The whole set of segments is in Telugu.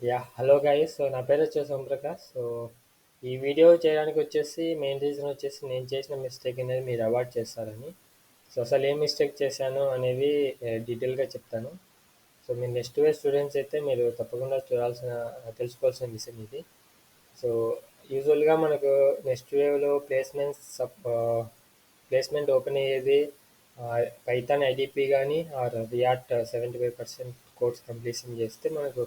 Hello guys. సో నా పేరు వచ్చేసి ఓంప్రకాష్. సో ఈ వీడియో చేయడానికి వచ్చేసి మెయిన్ రీజన్ వచ్చేసి నేను చేసిన మిస్టేక్ అనేది మీరు అవాయిడ్ చేస్తారని. సో అసలు ఏం మిస్టేక్ చేశాను అనేది డీటెయిల్గా చెప్తాను. సో మీరు నెక్స్ట్ ఇయర్ స్టూడెంట్స్ అయితే మీరు తప్పకుండా తెలుసుకోవాల్సిన విషయం ఇది. సో యూజువల్గా మనకు నెక్స్ట్ వేవ్లో ప్లేస్మెంట్ ఓపెన్ అయ్యేది పైథాన్ ఐడిపి కానీ ఆర్ రియాక్ట్ 75% కోర్స్ కంప్లీషన్ చేస్తే మనకు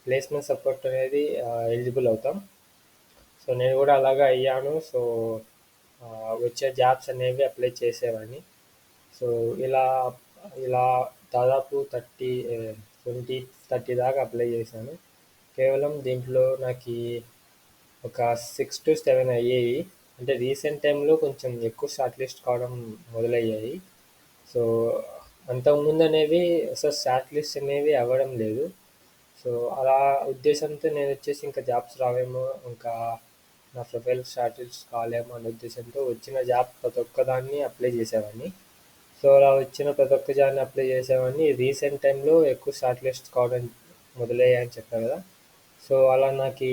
ప్లేస్మెంట్ సపోర్ట్ అనేది ఎలిజిబుల్ అవుతాం. సో నేను కూడా అలాగా అయ్యాను. సో వచ్చే జాబ్స్ అనేవి అప్లై చేసేవాడిని. సో ఇలా ఇలా దాదాపు 20-30 దాకా అప్లై చేశాను. కేవలం దీంట్లో నాకు ఒక 6 to 7 అయ్యాయి. అంటే రీసెంట్ టైంలో కొంచెం ఎక్కువ షార్ట్ లిస్ట్ కావడం మొదలయ్యాయి. సో అంతకుముందు అనేవి అసలు షార్ట్ లిస్ట్ అనేవి అవ్వడం లేదు. సో అలా ఉద్దేశంతో నేను వచ్చేసి ఇంకా జాబ్స్ రావేమో, ఇంకా నా ప్రొఫైల్ షార్ట్ లిస్ట్ కాలేమో అనే ఉద్దేశంతో వచ్చిన జాబ్ ప్రతి ఒక్కదాన్ని అప్లై చేసేవాడిని. సో అలా వచ్చిన ప్రతి ఒక్క జాబ్ని అప్లై చేసేవాడిని. రీసెంట్ టైంలో ఎక్కువ షార్ట్ లిస్ట్ కావడం మొదలయ్యాయని చెప్పాను కదా. సో అలా నాకు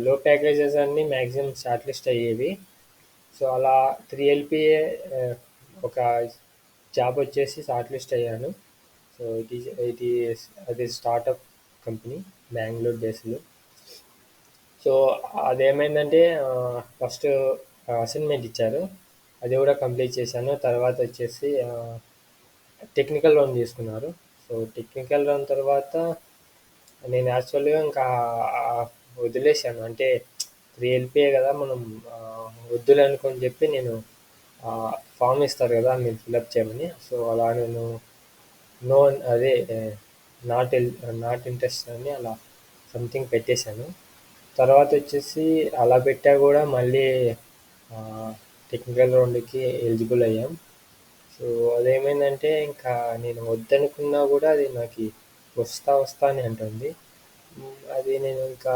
లో ప్యాకేజెస్ అన్నీ మ్యాక్సిమం షార్ట్ లిస్ట్ అయ్యేవి. సో అలా 3 LPA ఒక జాబ్ వచ్చేసి షార్ట్ లిస్ట్ అయ్యాను. సో అది స్టార్టప్ కంపెనీ, బెంగళూరు బేస్లో. సో అదేమైందంటే ఫస్ట్ అసైన్మెంట్ ఇచ్చారు, అది కూడా కంప్లీట్ చేశాను. తర్వాత వచ్చేసి టెక్నికల్ రౌండ్ తీసుకున్నారు. సో టెక్నికల్ రౌండ్ తర్వాత నేను యాక్చువల్గా ఇంకా వదిలేశాను. అంటే 3 LPA కదా, మనం వద్దులే అనుకొని చెప్పి నేను ఫామ్ ఇస్తారు కదా మీరు ఫిలప్ చేయమని. సో అలా నేను నో అదే నాట్ నాట్ ఇంట్రెస్ట్ అని అలా సంథింగ్ పెట్టేశాను. తర్వాత వచ్చేసి అలా పెట్టా కూడా మళ్ళీ టెక్నికల్ రౌండ్కి ఎలిజిబుల్ అయ్యాం. సో అదేమైందంటే ఇంకా నేను వద్దనుకున్నా కూడా అది నాకు వస్తా అని అంటుంది. అది నేను ఇంకా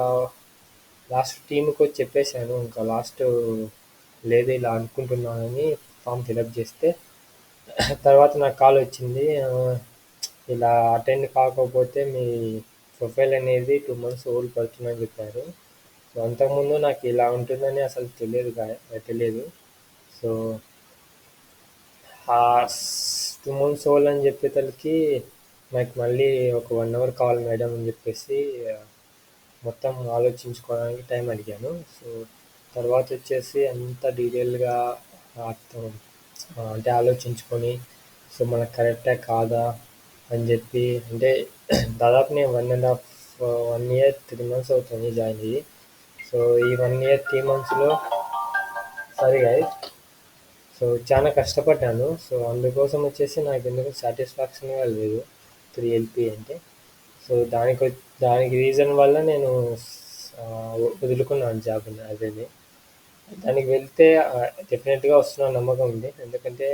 లాస్ట్ టీంకి వచ్చి చెప్పేశాను, ఇంకా లాస్ట్ లేదు ఇలా అనుకుంటున్నానని ఫామ్ ఫిలప్ చేస్తే. తర్వాత నాకు కాల్ వచ్చింది, ఇలా అటెండ్ కాకపోతే మీ ప్రొఫైల్ అనేది 2 months హోల్డ్ పడుతుందని చెప్పారు. సో అంతకుముందు నాకు ఇలా ఉంటుందని అసలు తెలియదు. సో ఆ 2 months హోల్డ్ అని చెప్పేసరికి నాకు మళ్ళీ ఒక 1 hour కావాలి మేడం అని చెప్పేసి మొత్తం ఆలోచించుకోవడానికి టైం అడిగాను. సో తర్వాత వచ్చేసి అంత డీటెయిల్గా అర్థం అంటే ఆలోచించుకొని, సో మనకు కరెక్టా కాదా అని చెప్పి, అంటే దాదాపు నేను 1.5 1 year 3 months అవుతుంది జాయిన్ అయ్యి. సో ఈ 1 year 3 monthsలో సరిగా సో చాలా కష్టపడ్డాను. సో అందుకోసం వచ్చేసి నాకు ఎందుకు సాటిస్ఫాక్షన్గా లేదు 3 LPA అంటే. సో దానికి రీజన్ వల్ల నేను వదులుకున్నాను జాబ్ అదేని. దానికి వెళ్తే డెఫినెట్గా వస్తున్న నమ్మకం ఉంది. ఎందుకంటే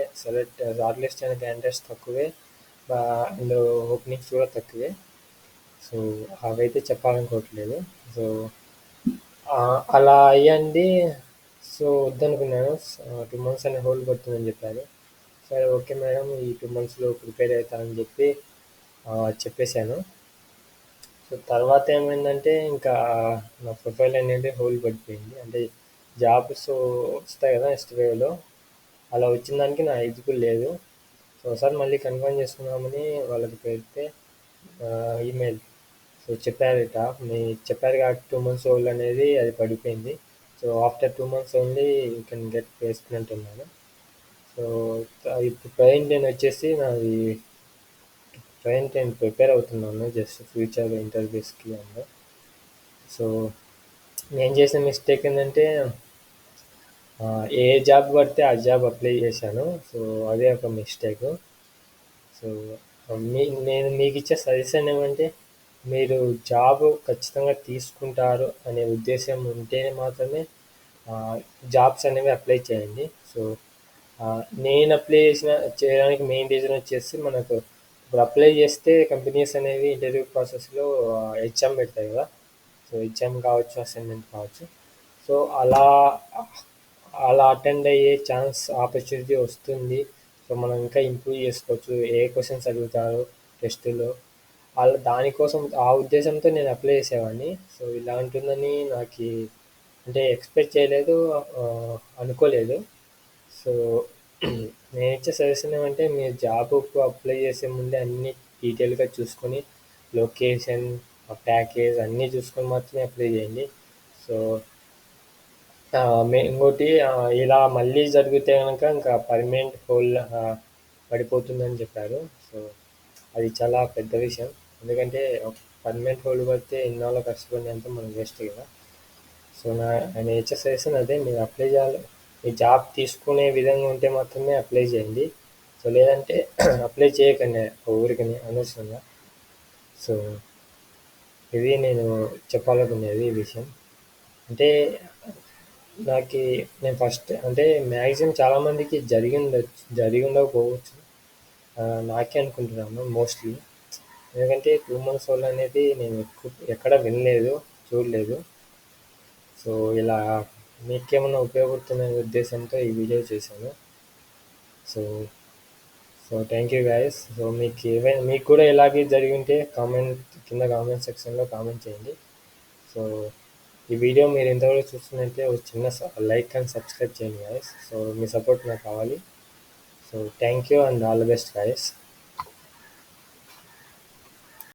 షార్ట్ లిస్ట్ అయిన క్యాండిడేట్స్ తక్కువే, అండ్ ఓపెనింగ్స్ కూడా తక్కువే. సో అవైతే చెప్పాలనుకోవట్లేదు. సో అలా అయ్యండి. సో వద్దనుకున్నాను. 2 months అనే హోల్డ్ పడుతుందని చెప్పారు. సరే ఓకే మేడం, ఈ 2 monthsలో ప్రిపేర్ అవుతానని చెప్పి చెప్పేశాను. సో తర్వాత ఏమైందంటే ఇంకా నా ప్రొఫైల్ అనేది హోల్డ్ పడిపోయింది. అంటే జాబ్స్ వస్తాయి కదా నెక్స్ట్ వేవ్లో, అలా వచ్చిన దానికి నా ఎలిజిబుల్ లేదు. సో ఒకసారి మళ్ళీ కన్ఫర్మ్ చేసుకుందామని వాళ్ళకి పెడితే ఈమెయిల్ సో చెప్పారట, చెప్పారు కాబట్టి 2 months హోల్డ్ అనేది అది పడిపోయింది. So after 2 months only you can get placement అన్నారు. సో ఇప్పుడు ప్రజెంట్ నేను వచ్చేసి నేను ప్రిపేర్ అవుతున్నాను జస్ట్ ఫ్యూచర్ ఇంటర్వ్యూస్కి అండ్. సో నేను చేసిన మిస్టేక్ ఏంటంటే ఏ జాబ్ పడితే ఆ జాబ్ అప్లై చేశాను. సో అదే ఒక మిస్టేక్. సో నేను మీకు ఇచ్చే సజెషన్ ఏమంటే, మీరు జాబ్ ఖచ్చితంగా తీసుకుంటారు అనే ఉద్దేశం ఉంటేనే మాత్రమే జాబ్స్ అనేవి అప్లై చేయండి. సో నేను అప్లై చేయడానికి మెయిన్ రీజన్ వచ్చేసి, మనకు ఇప్పుడు అప్లై చేస్తే కంపెనీస్ అనేవి ఇంటర్వ్యూ ప్రాసెస్లో హెచ్ఎం పెడతాయి కదా. సో హెచ్ఎం కావచ్చు, అసైన్మెంట్ కావచ్చు. సో అలా అలా అటెండ్ అయ్యే ఆపర్చునిటీ వస్తుంది. సో మనం ఇంకా ఇంప్రూవ్ చేసుకోవచ్చు. ఏ క్వశ్చన్స్ అడుగుతారు టెస్టులో, దానికోసం ఆ ఉద్దేశంతో నేను అప్లై చేసేవాడిని. సో ఇలా ఉంటుందని నాకు అంటే ఎక్స్పెక్ట్ చేయలేదు, అనుకోలేదు. సో నేను ఇచ్చే సజెషన్ ఏమంటే మీరు జాబ్కు అప్లై చేసే ముందే అన్ని డీటెయిల్గా చూసుకొని లొకేషన్, ప్యాకేజ్ అన్నీ చూసుకొని మాత్రమే అప్లై చేయండి. సో ఇంకోటి, ఇలా మళ్ళీ జరిగితే కనుక ఇంకా పర్మనెంట్ హోల్ పడిపోతుందని చెప్పారు. సో అది చాలా పెద్ద విషయం. ఎందుకంటే పర్మనెంట్ హోల్డ్ పడితే ఇన్నాళ్ళు కష్టపడినంత మనం వేస్ట్ కదా. సో నేను ఇచ్చే సజెషన్ అదే, మీరు అప్లై చేయాలి. మీ జాబ్ తీసుకునే విధంగా ఉంటే మాత్రమే అప్లై చేయండి. సో లేదంటే అప్లై చేయకండి ఊరికని అనవసరంగా. సో ఇది నేను చెప్పాలనుకునేది ఈ విషయం. అంటే నాకు నేను ఫస్ట్ అంటే మ్యాక్సిమం చాలామందికి జరిగి ఉండకపోవచ్చు. నాకే అనుకుంటున్నాను మోస్ట్లీ. ఎందుకంటే 2 months ఓల్డ్ అనేది నేను ఎక్కడ వినలేదు, చూడలేదు. సో ఇలా మీకేమన్నా ఉపయోగపడుతున్న ఉద్దేశంతో ఈ వీడియో చేశాను. So thank you guys. So మీకు కూడా ఇలాగే జరిగి ఉంటే కింద కామెంట్ సెక్షన్లో కామెంట్ చేయండి. సో ఈ వీడియో మీరు ఇంతవరకు చూస్తున్నట్టే ఒక చిన్న లైక్ అండ్ సబ్స్క్రైబ్ చేయండి గైస్. సో మీ సపోర్ట్ నాకు కావాలి. So thank you and all the best guys.